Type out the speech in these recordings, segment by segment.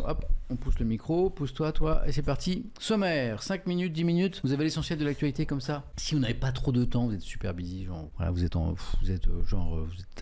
hop, on pousse le micro, pousse-toi, toi, et c'est parti. Sommaire, 5 minutes, 10 minutes, vous avez l'essentiel de l'actualité comme ça. Si vous n'avez pas trop de temps, vous êtes super busy, genre, voilà, vous êtes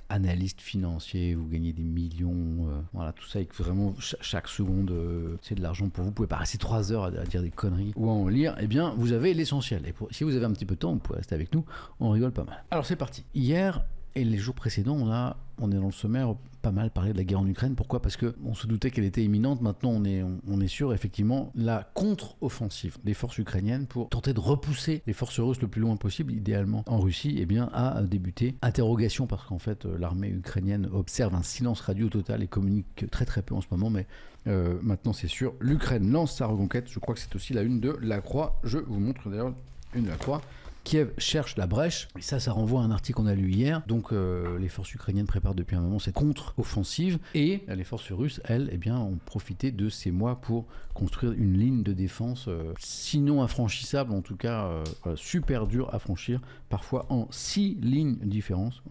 analyste financier, vous gagnez des millions, voilà, tout ça, et que vraiment, chaque seconde, c'est de l'argent pour vous. Vous pouvez pas rester 3 heures à dire des conneries ou à en lire, eh bien, vous avez l'essentiel. Et si vous avez un petit peu de temps, vous pouvez rester avec nous, on rigole pas mal. Alors, c'est parti. Hier et les jours précédents, on est dans le sommaire pas mal parlé de la guerre en Ukraine. Pourquoi ? Parce qu'on se doutait qu'elle était imminente. Maintenant, on est sûr, effectivement, la contre-offensive des forces ukrainiennes pour tenter de repousser les forces russes le plus loin possible, idéalement en Russie, eh bien, a débuté. Interrogation, parce qu'en fait, l'armée ukrainienne observe un silence radio total et communique très très peu en ce moment, mais maintenant c'est sûr. L'Ukraine lance sa reconquête. Je crois que c'est aussi la une de La Croix. Je vous montre d'ailleurs une de La Croix. Kiev cherche la brèche, et ça renvoie à un article qu'on a lu hier. Donc les forces ukrainiennes préparent depuis un moment cette contre-offensive, et les forces russes, elles, eh bien, ont profité de ces mois pour construire une ligne de défense, sinon infranchissable, en tout cas super dure à franchir, parfois en 6 lignes différentes.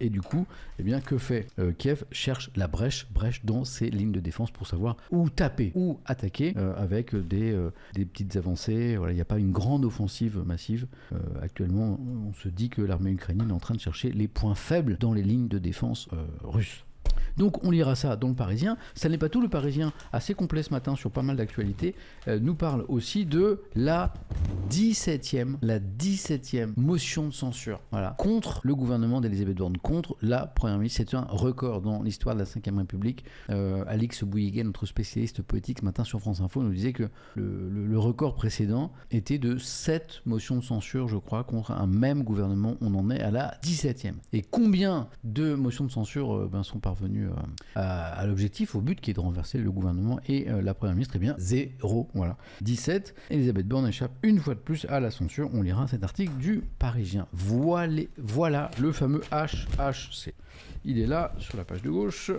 Et du coup, eh bien, que fait Kiev ? Cherche la brèche dans ces lignes de défense pour savoir où taper, où attaquer, avec des petites avancées. Voilà, il n'y a pas une grande offensive massive. Actuellement, on se dit que l'armée ukrainienne est en train de chercher les points faibles dans les lignes de défense russes. Donc on lira ça dans le Parisien. Ça n'est pas tout, le Parisien, assez complet ce matin sur pas mal d'actualités, nous parle aussi de la 17e motion de censure, voilà, contre le gouvernement d'Elisabeth Borne, contre la Première ministre. C'est un record dans l'histoire de la Ve République. Alix Bouyguet, notre spécialiste politique, ce matin sur France Info, nous disait que le record précédent était de 7 motions de censure, je crois, contre un même gouvernement. On en est à la 17e. Et combien de motions de censure sont parvenues à l'objectif, au but qui est de renverser le gouvernement et la Première ministre? Eh bien, 0. Voilà. 17. Elisabeth Borne échappe une fois de plus à la censure. On lira cet article du Parisien. Voilà le fameux HHC. Il est là, sur la page de gauche.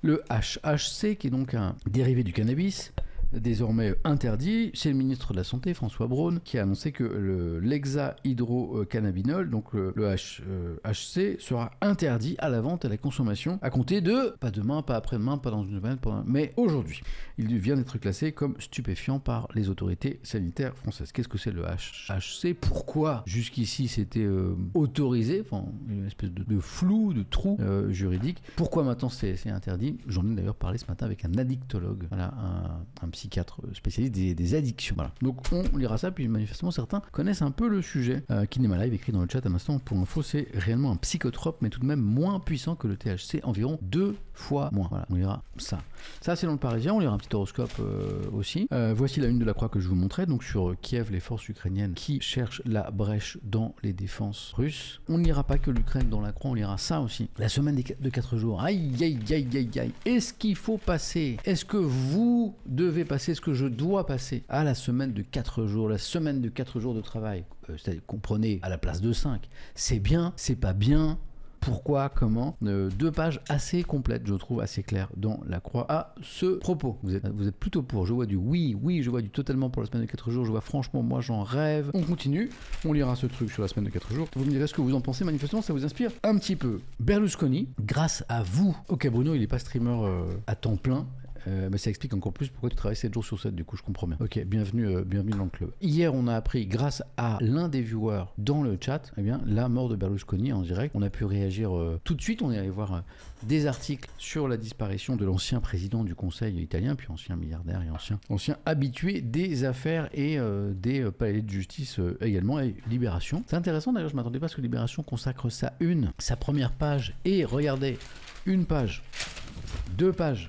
Le HHC, qui est donc un dérivé du cannabis, désormais interdit. C'est le ministre de la Santé, François Braun, qui a annoncé que l'hexahydrocannabinol, donc le HC, sera interdit à la vente et à la consommation à compter de, pas demain, pas après-demain, pas dans une semaine, mais aujourd'hui. Il vient d'être classé comme stupéfiant par les autorités sanitaires françaises. Qu'est-ce que c'est le HHC ? Pourquoi jusqu'ici c'était autorisé ? Enfin, une espèce de flou, de trou juridique. Pourquoi maintenant c'est interdit ? J'en ai d'ailleurs parlé ce matin avec un addictologue, voilà, un psychiatre spécialiste des addictions. Voilà. Donc on lira ça, puis manifestement certains connaissent un peu le sujet. Kinema Live écrit dans le chat à l'instant, pour info, c'est réellement un psychotrope, mais tout de même moins puissant que le THC, environ 2 fois moins. Voilà, on lira ça. Ça c'est dans le Parisien, on lira un petit horoscope aussi. Voici la une de La Croix que je vous montrais, donc sur Kiev, les forces ukrainiennes qui cherchent la brèche dans les défenses russes. On ne lira pas que l'Ukraine dans La Croix, on lira ça aussi. La semaine de 4 jours. Aïe. Est-ce qu'il faut passer ? Est-ce que vous devez passer, ce que je dois passer à la semaine de 4 jours, la semaine de 4 jours de travail, c'est-à-dire comprenez à la place de 5, c'est bien, c'est pas bien, pourquoi, comment, 2 pages assez complètes, je trouve, assez claires dans La Croix à ce propos. Vous êtes plutôt pour, je vois du oui, je vois du totalement pour la semaine de 4 jours, je vois franchement, moi j'en rêve. On continue, on lira ce truc sur la semaine de 4 jours, vous me direz ce que vous en pensez, manifestement ça vous inspire un petit peu. Berlusconi, grâce à vous, ok Bruno, il n'est pas streamer à temps plein, mais ça explique encore plus pourquoi tu travailles 7 jours sur 7, du coup je comprends bien. Ok, bienvenue dans le club. Hier on a appris, grâce à l'un des viewers dans le chat, eh bien, la mort de Berlusconi en direct. On a pu réagir tout de suite, on est allé voir des articles sur la disparition de l'ancien président du Conseil italien, puis ancien milliardaire et ancien habitué des affaires et des palais de justice également, et Libération. C'est intéressant d'ailleurs, je ne m'attendais pas à ce que Libération consacre sa première page, et regardez, 1 page, 2 pages,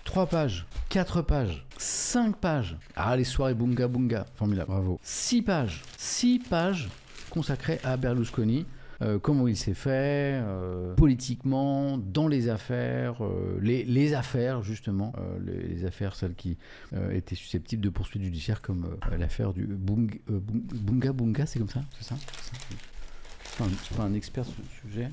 3 pages, 4 pages, 5 pages. Ah, les soirées bunga, formidable, bravo. 6 pages consacrées à Berlusconi, comment il s'est fait, politiquement, dans les affaires, les affaires justement, les affaires, celles qui étaient susceptibles de poursuites judiciaires, comme l'affaire du bunga, c'est comme ça, c'est ça. Je suis pas un expert sur ce sujet.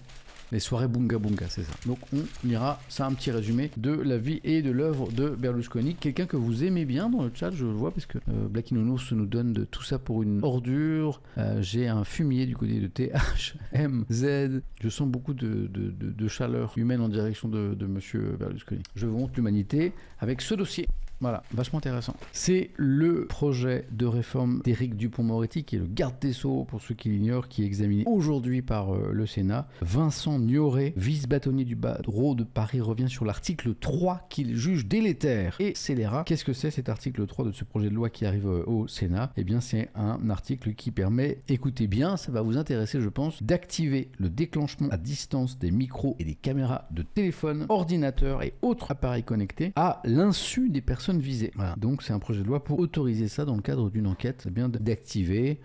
Les soirées Bunga Bunga, c'est ça. Donc on lira ça, un petit résumé de la vie et de l'œuvre de Berlusconi. Quelqu'un que vous aimez bien dans le chat, je le vois, parce que Blacky Nounours nous donne de tout ça pour une ordure. J'ai un fumier du côté de THMZ. Je sens beaucoup de chaleur humaine en direction de monsieur Berlusconi. Je vous montre l'humanité avec ce dossier. Voilà, vachement intéressant. C'est le projet de réforme d'Éric Dupond-Moretti, qui est le garde des Sceaux, pour ceux qui l'ignorent, qui est examiné aujourd'hui par le Sénat. Vincent Gnorret, vice-bâtonnier du barreau de Paris, revient sur l'article 3 qu'il juge délétère et scélérat. Qu'est-ce que c'est cet article 3 de ce projet de loi qui arrive au Sénat? Eh bien, c'est un article qui permet, écoutez bien, ça va vous intéresser, je pense, d'activer le déclenchement à distance des micros et des caméras de téléphone, ordinateur et autres appareils connectés à l'insu des personnes visées. Voilà. Donc c'est un projet de loi pour autoriser ça dans le cadre d'une enquête, c'est bien d'activer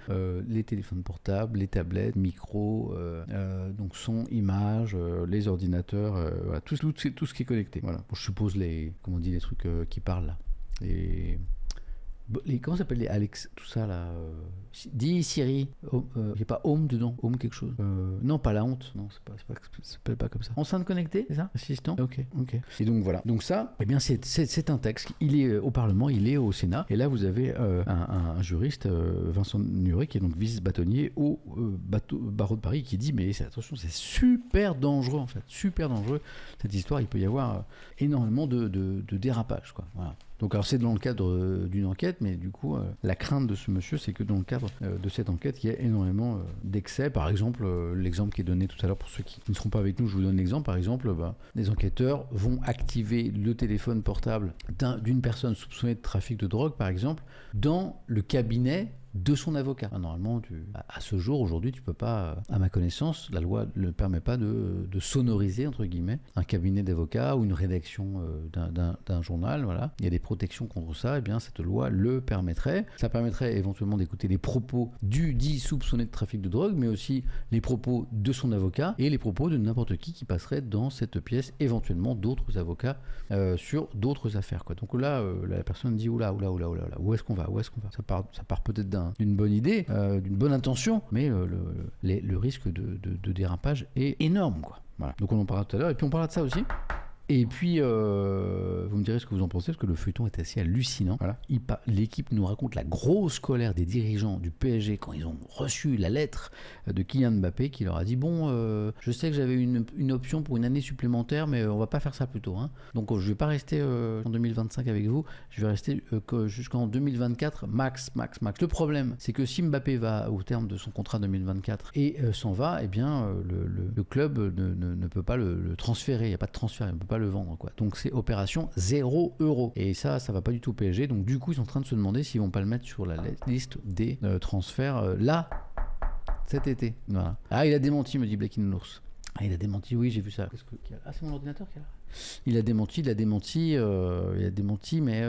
les téléphones portables, les tablettes, micros, donc son, image, les ordinateurs, voilà, tout ce qui est connecté. Voilà. Bon, je suppose les trucs qui parlent là. Comment ça s'appelle les Alex, tout ça là dis Siri, il n'y a pas Home dedans, Home quelque chose, non pas la honte, non ça s'appelle pas comme ça, enceinte connectée, c'est ça, assistant, ok, et donc voilà, donc ça, eh bien c'est un texte, il est au Parlement, il est au Sénat, et là vous avez un juriste, Vincent Gnorret, qui est donc vice-bâtonnier au barreau de Paris, qui dit mais attention, c'est super dangereux en fait, super dangereux cette histoire, il peut y avoir énormément de dérapage, quoi, voilà. Donc alors c'est dans le cadre d'une enquête, mais du coup la crainte de ce monsieur, c'est que dans le cadre de cette enquête, il y a énormément d'excès. Par exemple, l'exemple qui est donné tout à l'heure pour ceux qui ne seront pas avec nous, je vous donne l'exemple. Par exemple, les enquêteurs vont activer le téléphone portable d'une personne soupçonnée de trafic de drogue, par exemple, dans le cabinet de son avocat. Normalement, à ce jour, aujourd'hui, tu peux pas, à ma connaissance, la loi ne permet pas de sonoriser, entre guillemets, un cabinet d'avocat ou une rédaction d'un journal. Voilà. Il y a des protections contre ça, et bien cette loi le permettrait. Ça permettrait éventuellement d'écouter les propos du dit soupçonné de trafic de drogue, mais aussi les propos de son avocat et les propos de n'importe qui passerait dans cette pièce, éventuellement d'autres avocats sur d'autres affaires, quoi. Donc là, la personne dit oula, où est-ce qu'on va? Ça part peut-être d'une bonne idée, d'une bonne intention, mais le risque de dérapage est énorme, quoi. Voilà. Donc on en parlera tout à l'heure, et puis on parlera de ça aussi. Et puis, vous me direz ce que vous en pensez, parce que le feuilleton est assez hallucinant. Voilà. L'équipe nous raconte la grosse colère des dirigeants du PSG quand ils ont reçu la lettre de Kylian Mbappé qui leur a dit « Bon, je sais que j'avais une option pour une année supplémentaire, mais on va pas faire ça plus tôt. Hein. Donc, je vais pas rester en 2025 avec vous, je vais rester jusqu'en 2024 max. Le problème, c'est que si Mbappé va au terme de son contrat 2024 et s'en va, eh bien, le club ne peut pas le transférer. Il n'y a pas de transfert, il ne peut pas le vendre, quoi. Donc c'est opération 0 €. Et ça va pas du tout au PSG. Donc du coup, ils sont en train de se demander s'ils vont pas le mettre sur la liste des transferts là, cet été. Voilà. Ah, il a démenti, me dit Blacky Nounours. Ah, il a démenti, oui, j'ai vu ça. C'est mon ordinateur qui a... Il a démenti, mais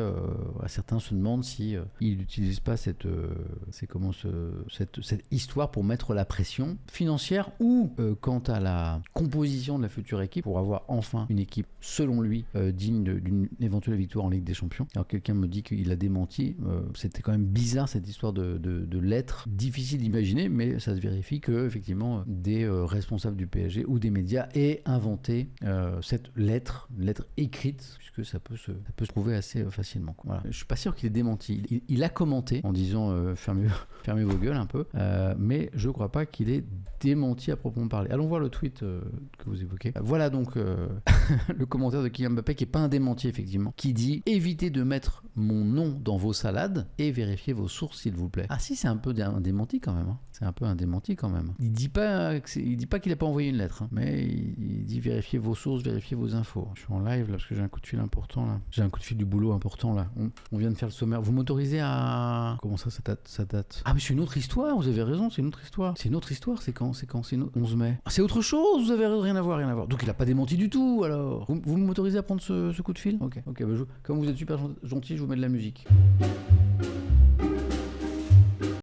certains se demandent si il n'utilise pas cette histoire pour mettre la pression financière ou quant à la composition de la future équipe pour avoir enfin une équipe, selon lui, digne d'une éventuelle victoire en Ligue des Champions. Alors quelqu'un me dit qu'il a démenti, c'était quand même bizarre cette histoire de lettres, difficile d'imaginer, mais ça se vérifie que effectivement des responsables du PSG ou des médias aient inventé cette lettre, une lettre écrite, puisque ça peut se trouver assez facilement. Voilà. Je suis pas sûr qu'il ait démenti. Il a commenté en disant fermez vos gueules un peu, mais je crois pas qu'il ait démenti à proprement parler. Allons voir le tweet que vous évoquez. Voilà donc le commentaire de Kylian Mbappé, qui est pas un démenti effectivement, qui dit évitez de mettre mon nom dans vos salades et vérifiez vos sources s'il vous plaît. Ah si, c'est un peu un démenti quand même. Hein. C'est un peu un démenti quand même. Il dit pas qu'il a pas envoyé une lettre, hein, mais il dit vérifiez vos sources, vérifiez vos infos. Je suis en live là parce que j'ai un coup de fil important là. J'ai un coup de fil du boulot important là. On vient de faire le sommaire. Vous m'autorisez à... Comment ça date? Ah mais c'est une autre histoire, vous avez raison, c'est une autre histoire. C'est quand? C'est 11 mai. Ah, c'est autre chose, vous avez rien à voir. Donc il a pas démenti du tout alors. Vous m'autorisez à prendre ce coup de fil? Ok, bah, comme vous êtes super gentil, je vous mets de la musique.